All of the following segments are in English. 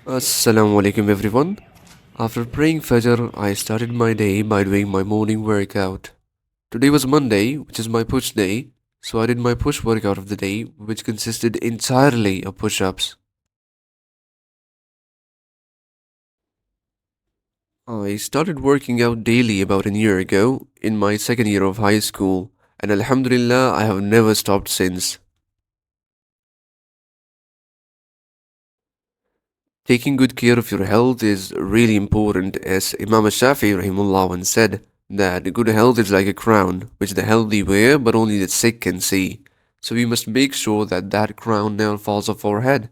Assalamu alaikum everyone. After praying Fajr, I started my day by doing my morning workout. Today was Monday, which is my push day, so I did my push workout of the day, which consisted entirely of push ups. I started working out daily about a year ago, in my second year of high school, and Alhamdulillah, I have never stopped since. Taking good care of your health is really important, as Imam Shafi rahimullah once said that good health is like a crown, which the healthy wear, but only the sick can see. So we must make sure that that crown never falls off our head.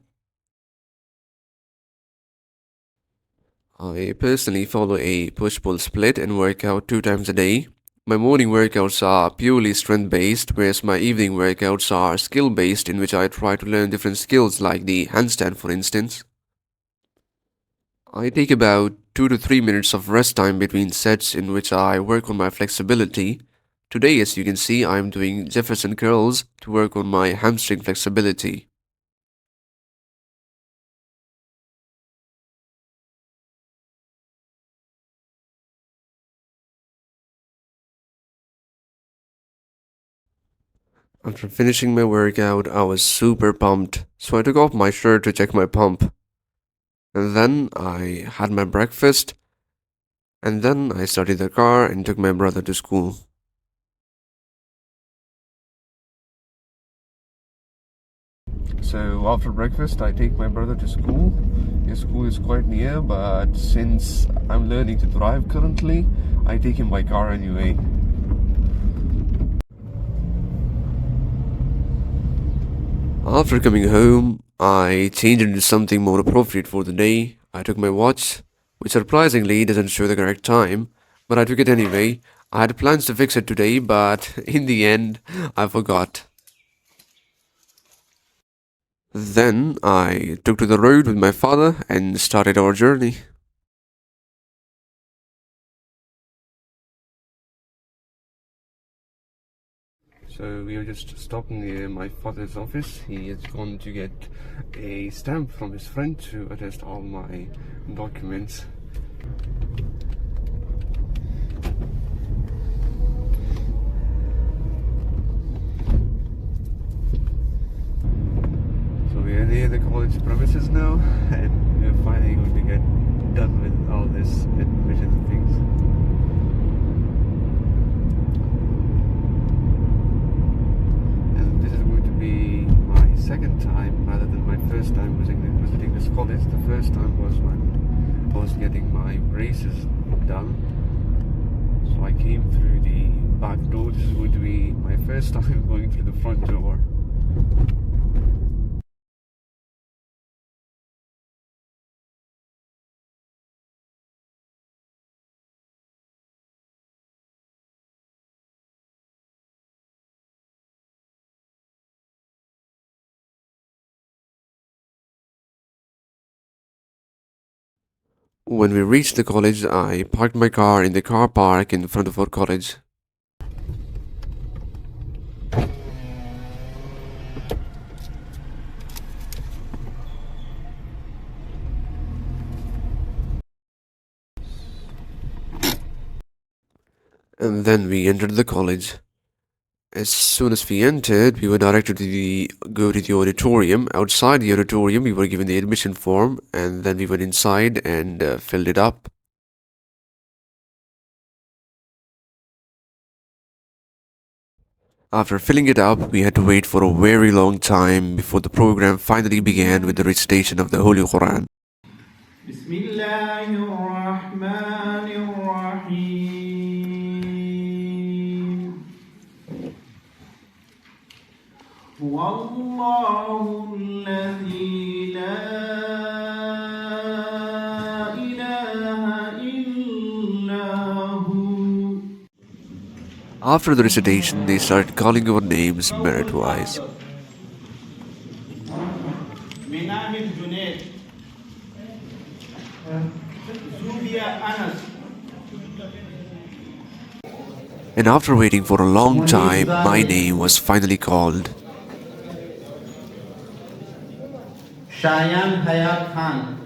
I personally follow a push-pull split and work out 2 times a day. My morning workouts are purely strength-based, whereas my evening workouts are skill-based, in which I try to learn different skills like the handstand, for instance. I take about 2 to 3 minutes of rest time between sets in which I work on my flexibility. Today, as you can see, I'm doing Jefferson curls to work on my hamstring flexibility. After finishing my workout, I was super pumped, so I took off my shirt to check my pump. And then I had my breakfast, and then I started the car and took my brother to school. So after breakfast, I take my brother to school. His school is quite near, but since I'm learning to drive currently, I take him by car anyway. After coming home, I changed into something more appropriate for the day. I took my watch, which surprisingly doesn't show the correct time, but I took it anyway. I had plans to fix it today, but in the end, I forgot. Then I took to the road with my father and started our journey. So we are just stopping near my father's office. He has gone to get a stamp from his friend to attest all my documents. So we are near the college premises now, and we're finally going to get done with all this admission and things. Second time rather than my first time visiting this college. The first time was when I was getting my braces done. So I came through the back door. This is going to be my first time going through the front door. When we reached the college, I parked my car in the car park in front of our college. And then we entered the college. As soon as we entered, we were directed to go to the auditorium. Outside the auditorium, we were given the admission form, and then we went inside and filled it up. After filling it up, we had to wait for a very long time before the program finally began with the recitation of the Holy Quran. After the recitation, they started calling our names merit-wise. And after waiting for a long time, my name was finally called. Shayan Hayat Khan.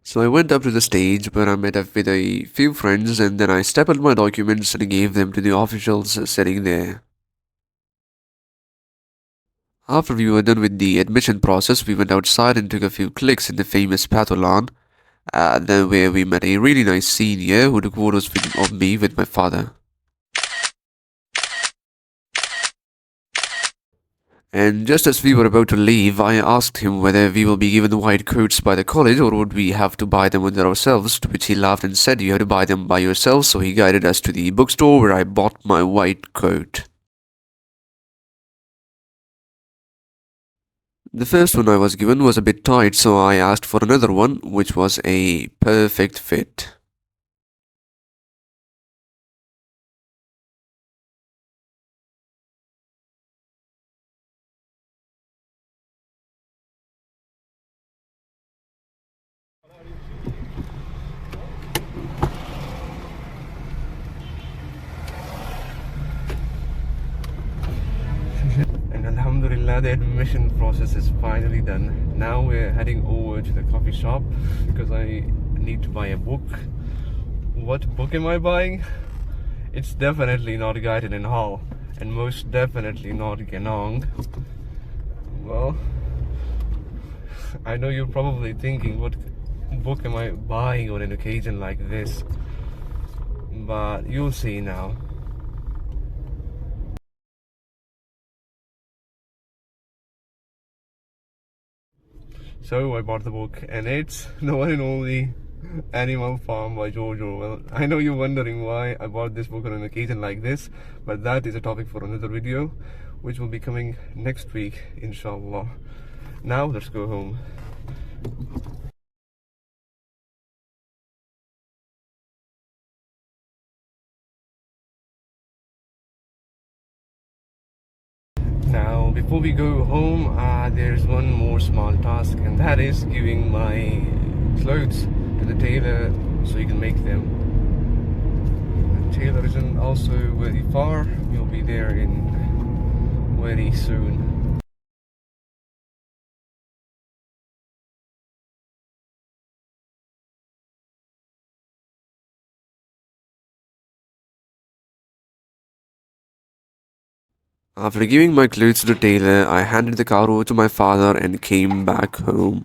So I went up to the stage where I met up with a few friends, and then I stapled my documents and gave them to the officials sitting there. After we were done with the admission process, we went outside and took a few clicks in the famous Patholan, then where we met a really nice senior who took photos of me with my father. And just as we were about to leave, I asked him whether we will be given white coats by the college or would we have to buy them with ourselves, to which he laughed and said you have to buy them by yourself, so he guided us to the bookstore where I bought my white coat. The first one I was given was a bit tight, so I asked for another one, which was a perfect fit. And Alhamdulillah, the admission process is finally done. Now we're heading over to the coffee shop because I need to buy a book. What book am I buying? It's definitely not Guided in Hall, and most definitely not Genong. Well, I know you're probably thinking, what book am I buying on an occasion like this? But you'll see now. So I bought the book, and it's the one and only Animal Farm by George Orwell. I know you're wondering why I bought this book on an occasion like this, but that is a topic for another video, which will be coming next week, inshallah. Now let's go home. Now, before we go home, there's one more small task, and that is giving my clothes to the tailor so he can make them. The tailor isn't also very far. We'll be there in very soon. After giving my clothes to the tailor, I handed the car over to my father and came back home.